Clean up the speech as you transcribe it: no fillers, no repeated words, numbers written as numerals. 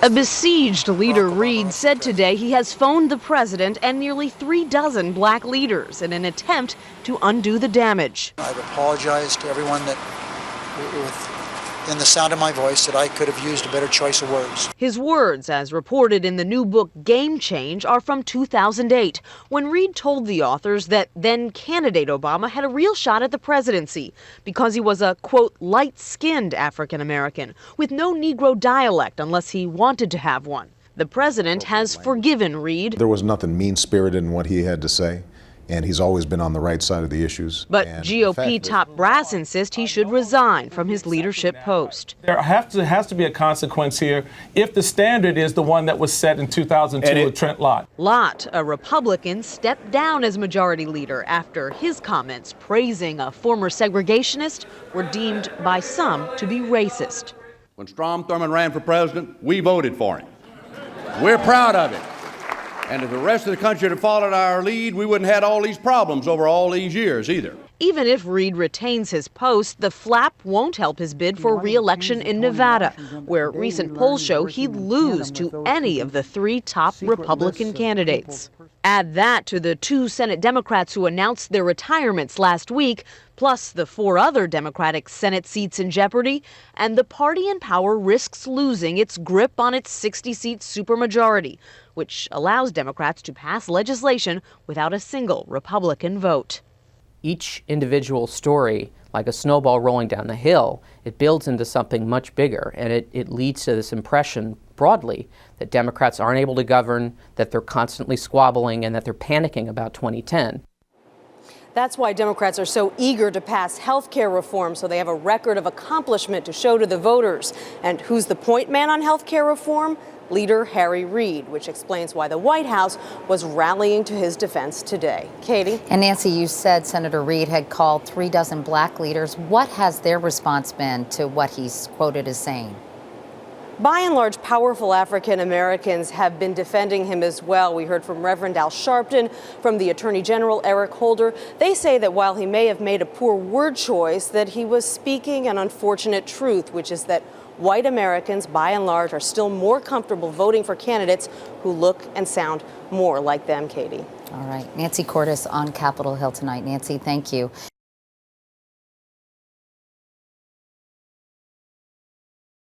A besieged leader Reid said today he has phoned the president and nearly 36 black leaders in an attempt to undo the damage. I've apologized to everyone that, in the sound of my voice, that I could have used a better choice of words. His words, as reported in the new book Game Change, are from 2008, when Reid told the authors that then-candidate Obama had a real shot at the presidency because he was a, quote, light-skinned African-American with no Negro dialect unless he wanted to have one. The president has forgiven Reid. There was nothing mean-spirited in what he had to say, and he's always been on the right side of the issues. But GOP top brass insist he should resign from his leadership post. There has to be a consequence here if the standard is the one that was set in 2002 with Trent Lott. Lott, a Republican, stepped down as majority leader after his comments praising a former segregationist were deemed by some to be racist. When Strom Thurmond ran for president, we voted for him. We're proud of it. And if the rest of the country had followed our lead, we wouldn't have had all these problems over all these years either. Even if Reid retains his post, the flap won't help his bid for re-election in Nevada, where recent polls show he'd lose to any of the 3 top Republican candidates. Add that to the 2 Senate Democrats who announced their retirements last week, plus the 4 other Democratic Senate seats in jeopardy, and the party in power risks losing its grip on its 60-seat supermajority, which allows Democrats to pass legislation without a single Republican vote. Each individual story, like a snowball rolling down the hill, it builds into something much bigger, and it leads to this impression broadly that Democrats aren't able to govern, that they're constantly squabbling, and that they're panicking about 2010. That's why Democrats are so eager to pass health care reform, so they have a record of accomplishment to show to the voters. And who's the point man on health care reform? Leader Harry Reid, which explains why the White House was rallying to his defense today. Katie? And Nancy, you said Senator Reid had called 36 black leaders. What has their response been to what he's quoted as saying? By and large, powerful African Americans have been defending him as well. We heard from Reverend Al Sharpton, from the Attorney General Eric Holder. They say that while he may have made a poor word choice, that he was speaking an unfortunate truth, which is that white Americans, by and large, are still more comfortable voting for candidates who look and sound more like them, Katie. All right. Nancy Cordes on Capitol Hill tonight. Nancy, thank you.